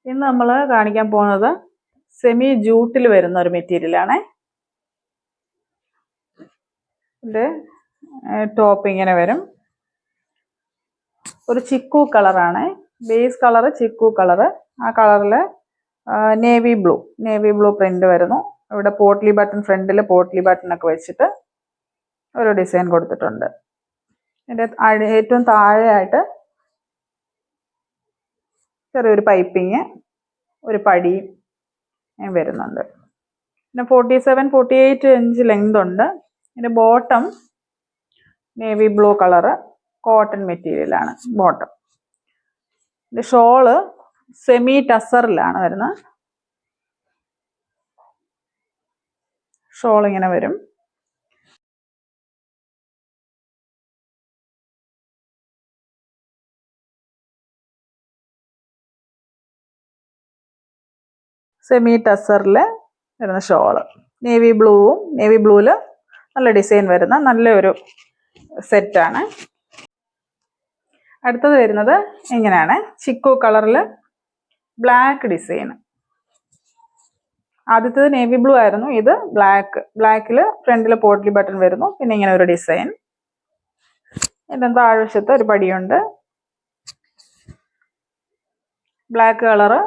ഇന്ന് നമ്മൾ കാണിക്കാൻ പോകുന്നത് സെമി ജൂട്ടിൽ വരുന്ന ഒരു മെറ്റീരിയലാണ്. ഇതിൻ്റെ ടോപ്പ് ഇങ്ങനെ വരും. ഒരു ചിക്കു കളറാണ്, ബേസ് കളറ് ചിക്കു കളറ്. ആ കളറിൽ നേവി ബ്ലൂ പ്രിന്റ് വരുന്നു. ഇവിടെ പോട്ട്ലി ബട്ടൺ, ഫ്രണ്ടിൽ പോട്ട്ലി ബട്ടൺ ഒക്കെ വെച്ചിട്ട് ഒരു ഡിസൈൻ കൊടുത്തിട്ടുണ്ട്. ഇതിൻ്റെ ഏറ്റവും താഴെയായിട്ട് ചെറിയൊരു പൈപ്പിങ്, ഒരു പടിയും വരുന്നുണ്ട്. പിന്നെ 47-48 ഇഞ്ച് ലെങ്ത് ഉണ്ട്. ഇതിൻ്റെ bottom navy blue colour cotton മെറ്റീരിയലാണ് ബോട്ടം. ഇതിൻ്റെ ഷോള് സെമി ടസറിലാണ് വരുന്നത്. ഷോൾ ഇങ്ങനെ വരും. സെമി ടസറിൽ വരുന്ന ഷോള്, നേവി ബ്ലൂവിൽ നല്ല ഡിസൈൻ വരുന്ന നല്ലൊരു സെറ്റാണ്. അടുത്തത് വരുന്നത് ഇങ്ങനെയാണ്, ചിക്കു കളറിൽ ബ്ലാക്ക് ഡിസൈൻ. ആദ്യത്തേത് നേവി ബ്ലൂ ആയിരുന്നു, ഇത് ബ്ലാക്കിൽ ഫ്രണ്ടിൽ പോട്ട്ലി ബട്ടൺ വരുന്നു. പിന്നെ ഇങ്ങനെ ഒരു ഡിസൈൻ. ഇതിൻ്റെ താഴ്വശത്ത് ഒരു പടിയുണ്ട്. ബ്ലാക്ക് കളറ്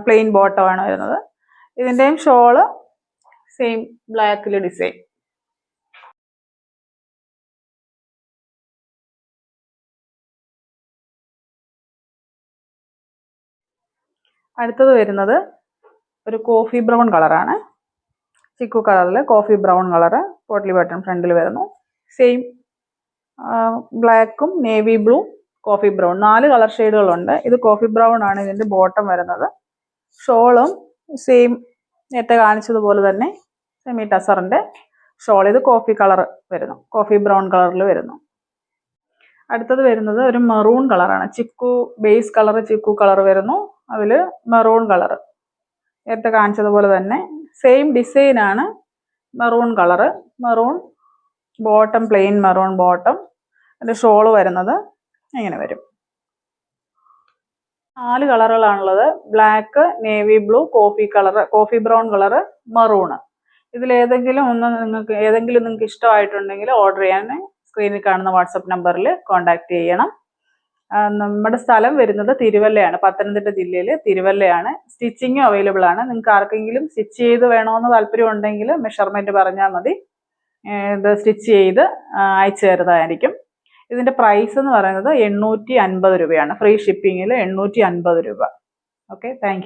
പ്ലെയിൻ ബോട്ടമാണ് വരുന്നത്. ഇതിൻ്റെയും ഷോള് സെയിം ബ്ലാക്കിൽ ഡിസൈൻ. അടുത്തത് വരുന്നത് ഒരു കോഫി ബ്രൗൺ കളറാണ്. ചിക്കു കളറിൽ coffee brown colour, potli button ഫ്രണ്ടിൽ വരുന്നു. സെയിം ബ്ലാക്കും navy blue, coffee brown, 4 colour ഷെയ്ഡുകളുണ്ട്. ഇത് കോഫി ബ്രൗൺ ആണ് ഇതിൻ്റെ ബോട്ടം വരുന്നത്. ഷോളും സെയിം നേരത്തെ കാണിച്ചതുപോലെ തന്നെ സെമി ടസറിൻ്റെ ഷോൾ. ഇത് കോഫി കളർ വരുന്നു, കോഫി ബ്രൗൺ കളറിൽ വരുന്നു. അടുത്തത് വരുന്നത് ഒരു മെറൂൺ കളറാണ്. Chikoo base colour chikoo colour വരുന്നു. അതിൽ മെറൂൺ കളർ നേരത്തെ കാണിച്ചതുപോലെ തന്നെ സെയിം ഡിസൈനാണ്. Maroon colour, maroon bottom, plain maroon bottom. അതിൻ്റെ ഷോള് വരുന്നത് ഇങ്ങനെ വരും. 4 കളറുകളാണുള്ളത്. Black, navy blue, coffee brown colour, maroon. ഇതിലേതെങ്കിലും നിങ്ങൾക്ക് ഇഷ്ടമായിട്ടുണ്ടെങ്കിൽ ഓർഡർ ചെയ്യാൻ സ്ക്രീനിൽ കാണുന്ന വാട്സപ്പ് നമ്പറിൽ കോൺടാക്ട് ചെയ്യണം. നമ്മുടെ സ്ഥലം വരുന്നത് തിരുവല്ലയാണ്, പത്തനംതിട്ട ജില്ലയിൽ തിരുവല്ലയാണ്. സ്റ്റിച്ചിങ്ങും അവൈലബിൾ ആണ്. നിങ്ങൾക്ക് ആർക്കെങ്കിലും സ്റ്റിച്ച് ചെയ്ത് വേണമെന്ന് താല്പര്യം ഉണ്ടെങ്കിൽ മെഷർമെൻറ്റ് പറഞ്ഞാൽ മതി, ഇത് സ്റ്റിച്ച് ചെയ്ത് അയച്ചു തരുന്നതായിരിക്കും. ഇതിൻ്റെ പ്രൈസ് എന്ന് പറയുന്നത് 850 രൂപയാണ്. ഫ്രീ ഷിപ്പിങ്ങിൽ 850 രൂപ. Okay, thank you.